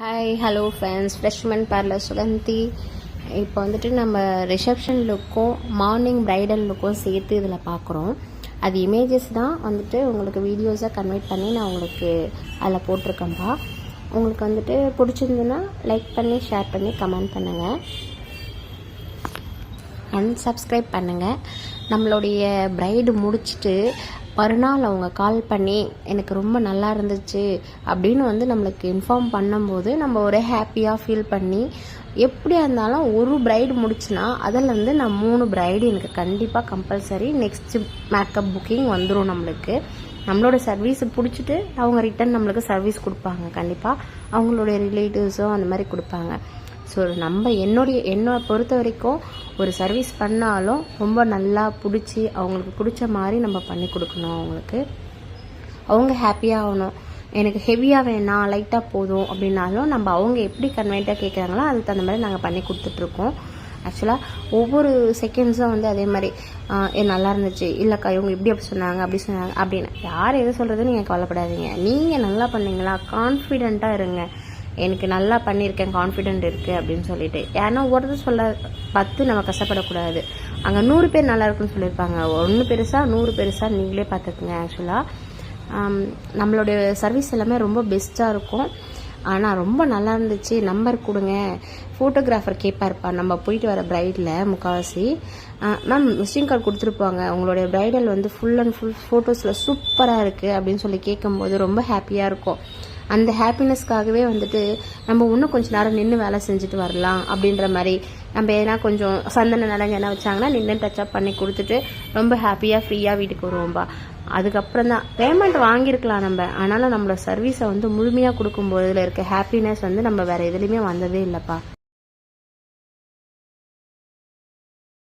Hi hello friends, freshman parlour Suganthi. இப்போ வந்துட்டு நம்ம ரிசப்ஷன் லுக்கும் மார்னிங் ப்ரைடல் லுக்கும் சேர்த்து இதில் பார்க்குறோம். அது இமேஜஸ் தான் வந்துட்டு உங்களுக்கு வீடியோஸாக கன்வெர்ட் பண்ணி நான் உங்களுக்கு அதில் போட்டிருக்கேன்ப்பா. உங்களுக்கு வந்துட்டு பிடிச்சிருந்துன்னா லைக் பண்ணி ஷேர் பண்ணி கமெண்ட் பண்ணுங்கள் அண்ட் சப்ஸ்கிரைப் பண்ணுங்கள். நம்மளுடைய ப்ரைடு முடிச்சுட்டு மறுநாள் அவங்க கால் பண்ணி எனக்கு ரொம்ப நல்லா இருந்துச்சு அப்படின்னு வந்து நம்மளுக்கு இன்ஃபார்ம் பண்ணும்போது நம்ம ஒரே ஹாப்பியாக ஃபீல் பண்ணி, எப்படியா இருந்தாலும் ஒரு ப்ரைடு முடிச்சுன்னா அதில் வந்து நான் 3 ப்ரைடு எனக்கு கண்டிப்பாக கம்பல்சரி நெக்ஸ்ட்டு மேக்கப் புக்கிங் வந்துடும். நம்மளோட சர்வீஸ் பிடிச்சிட்டு அவங்க ரிட்டன் நம்மளுக்கு சர்வீஸ் கொடுப்பாங்க. கண்டிப்பாக அவங்களுடைய ரிலேட்டிவ்ஸும் அந்த மாதிரி கொடுப்பாங்க. ஸோ என்னை பொறுத்த வரைக்கும் ஒரு சர்வீஸ் பண்ணாலும் ரொம்ப நல்லா பிடிச்சி அவங்களுக்கு பிடிச்ச மாதிரி நம்ம பண்ணி கொடுக்கணும். அவங்க ஹாப்பியாக ஆகணும். எனக்கு ஹெவியாக வேணாம், லைட்டாக போதும் அப்படின்னாலும் நம்ம அவங்க எப்படி கன்வென்ட்டாக கேட்குறாங்களோ அதுக்கு தகுந்த மாதிரி நாங்கள் பண்ணி கொடுத்துட்ருக்கோம். ஆக்சுவலாக ஒவ்வொரு செகண்ட்ஸும் வந்து அதே மாதிரி நல்லா இருந்துச்சு, இல்லைக்கா இவங்க அப்படி சொன்னாங்க அப்படின்னு யார் எது சொல்கிறதுன்னு நீங்கள் கவலைப்படாதீங்க. நீங்கள் நல்லா பண்ணீங்களா, கான்ஃபிடெண்ட்டாக இருங்க. எனக்கு நல்லா பண்ணியிருக்கேன், கான்ஃபிடென்ட் இருக்குது அப்படின்னு சொல்லிட்டு. ஏன்னா ஒருத்தர் சொல்ல 10 நம்ம கஷ்டப்படக்கூடாது. அங்கே 100 பேர் நல்லா இருக்குன்னு சொல்லியிருப்பாங்க. 1 பெருசா 100 பெருசா நீங்களே பார்த்துக்குங்க. ஆக்சுவலாக நம்மளுடைய சர்வீஸ் எல்லாமே ரொம்ப பெஸ்ட்டாக இருக்கும். ஆனால் ரொம்ப நல்லா இருந்துச்சு, நம்பர் கொடுங்க. ஃபோட்டோகிராஃபர் கேட்பாருப்பா நம்ம போயிட்டு வர ப்ரைடில் முக்கால்வாசி. மேம் விசிட்டிங் கார்டு கொடுத்துருப்பாங்க, உங்களுடைய ப்ரைடல் வந்து ஃபுல் அண்ட் ஃபுல் ஃபோட்டோஸில் சூப்பராக இருக்குது அப்படின்னு சொல்லி கேட்கும்போது ரொம்ப ஹாப்பியாக இருக்கும். அந்த ஹாப்பினஸ்க்காகவே வந்துட்டு நம்ம இன்னும் கொஞ்சம் நேரம் நின்று வேலை செஞ்சுட்டு வரலாம் அப்படின்ற மாதிரி நம்ம எதனா கொஞ்சம் சந்தன நலங்க என்ன வச்சாங்கன்னா நின்று டச்சப் பண்ணி கொடுத்துட்டு ரொம்ப ஹாப்பியாக ஃப்ரீயாக வீட்டுக்கு வருவோம்பா. அதுக்கப்புறம் தான் பேமெண்ட் வாங்கியிருக்கலாம் நம்ம, ஆனாலும் நம்மளோட சர்வீஸை வந்து முழுமையாக கொடுக்கும்போது இருக்க ஹாப்பினஸ் வந்து நம்ம வேறு எதுலேயுமே வந்ததே இல்லைப்பா.